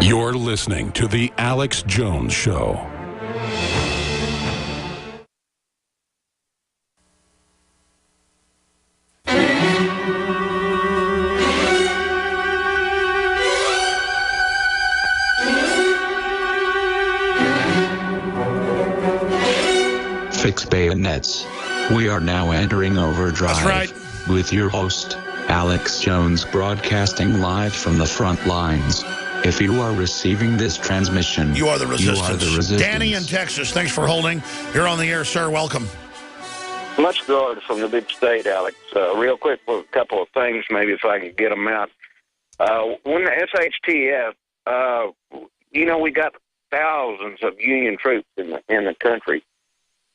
You're listening to The Alex Jones Show. Fix bayonets. We are now entering overdrive. That's right. With your host, Alex Jones, broadcasting live from the front lines. If you are receiving this transmission, you are the resistance. You are the resistance. Danny in Texas, thanks for holding. You're on the air, sir. Welcome. Much good from the big state, Alex. Real quick, for a couple of things, maybe if I can get them out. When the SHTF, we got thousands of Union troops in the country.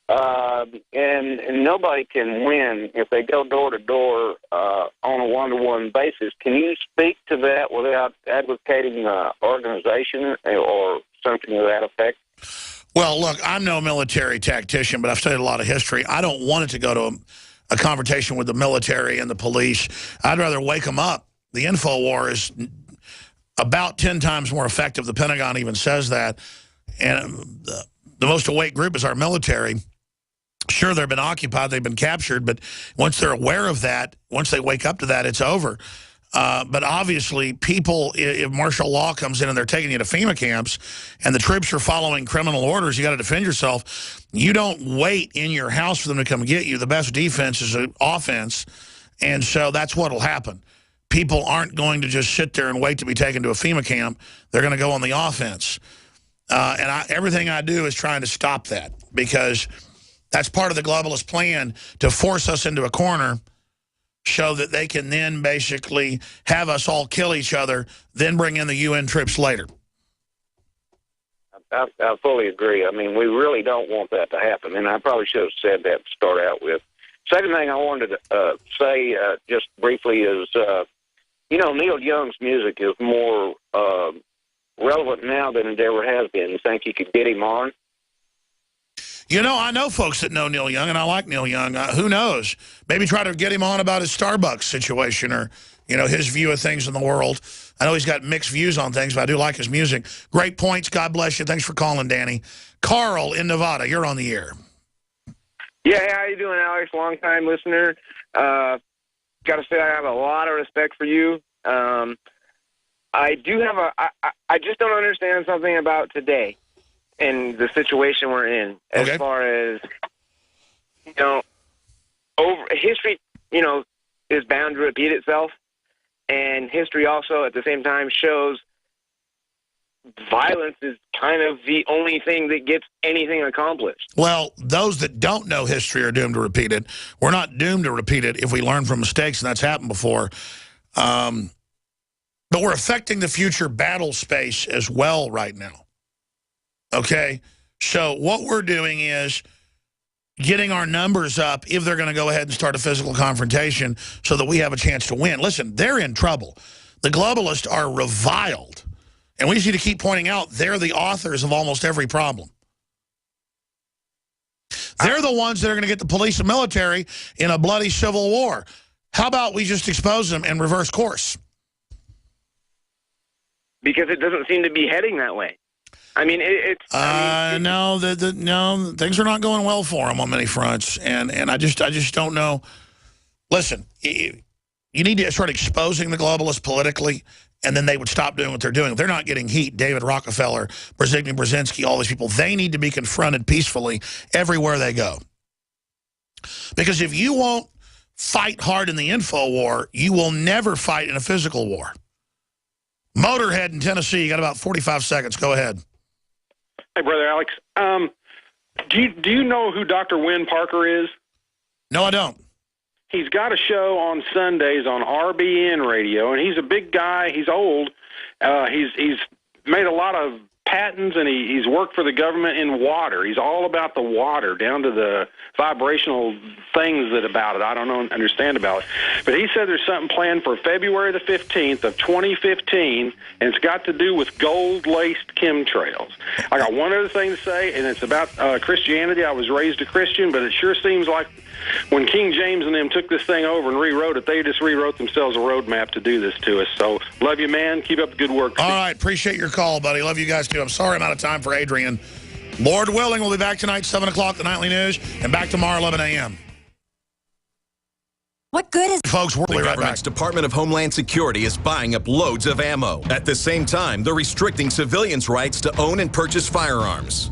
And nobody can win if they go door to door on a one-to-one basis. Can you speak to that without advocating organization or something to that effect? Well, look, I'm no military tactician, but I've studied a lot of history. I don't want it to go to a confrontation with the military and the police. I'd rather wake them up. The info war is about 10 times more effective. The Pentagon even says that. And the most awake group is our military. Sure, they've been occupied, they've been captured, but once they're aware of that, once they wake up to that, it's over. But obviously, people, if martial law comes in and they're taking you to FEMA camps and the troops are following criminal orders, you got to defend yourself. You don't wait in your house for them to come get you. The best defense is an offense, and so that's what will happen. People aren't going to just sit there and wait to be taken to a FEMA camp. They're going to go on the offense. Everything I do is trying to stop that because that's part of the globalist plan to force us into a corner so that they can then basically have us all kill each other, then bring in the UN troops later. I fully agree. I mean, we really don't want that to happen, and I probably should have said that to start out with. Second thing I wanted to say just briefly is, Neil Young's music is more relevant now than it ever has been. You think you could get him on? I know folks that know Neil Young, and I like Neil Young. Who knows? Maybe try to get him on about his Starbucks situation or, his view of things in the world. I know he's got mixed views on things, but I do like his music. Great points. God bless you. Thanks for calling, Danny. Carl in Nevada, you're on the air. Yeah, how you doing, Alex? Long-time listener. Got to say I have a lot of respect for you. I do have I just don't understand something about today and the situation we're in, as far as, history, is bound to repeat itself, and history also at the same time shows violence is kind of the only thing that gets anything accomplished. Well, those that don't know history are doomed to repeat it. We're not doomed to repeat it if we learn from mistakes, and that's happened before. But we're affecting the future battle space as well right now. Okay, so what we're doing is getting our numbers up if they're going to go ahead and start a physical confrontation so that we have a chance to win. Listen, they're in trouble. The globalists are reviled. And we just need to keep pointing out they're the authors of almost every problem. They're the ones that are going to get the police and military in a bloody civil war. How about we just expose them and reverse course? Because it doesn't seem to be heading that way. I mean, no, things are not going well for them on many fronts, and I just don't know. Listen, you need to start exposing the globalists politically, and then they would stop doing what they're doing. They're not getting heat. David Rockefeller, Brzezinski, all these people, they need to be confronted peacefully everywhere they go. Because if you won't fight hard in the info war, you will never fight in a physical war. Motorhead in Tennessee, you got about 45 seconds. Go ahead. Hey, Brother Alex. Do you know who Dr. Wynn Parker is? No, I don't. He's got a show on Sundays on RBN radio, and he's a big guy. He's old. He's made a lot of patents, and he's worked for the government in water. He's all about the water, down to the vibrational things about it. I don't understand about it. But he said there's something planned for February the 15th of 2015, and it's got to do with gold-laced chemtrails. I got one other thing to say, and it's about Christianity. I was raised a Christian, but it sure seems like when King James and them took this thing over and rewrote it, they just rewrote themselves a roadmap to do this to us. So, love you, man. Keep up the good work. All right. Appreciate your call, buddy. Love you guys, too. I'm sorry I'm out of time for Adrian. Lord willing, we'll be back tonight, 7 o'clock, the Nightly News, and back tomorrow, 11 a.m. What good is... Folks, we'll be right back. The government's Department of Homeland Security is buying up loads of ammo. At the same time, they're restricting civilians' rights to own and purchase firearms.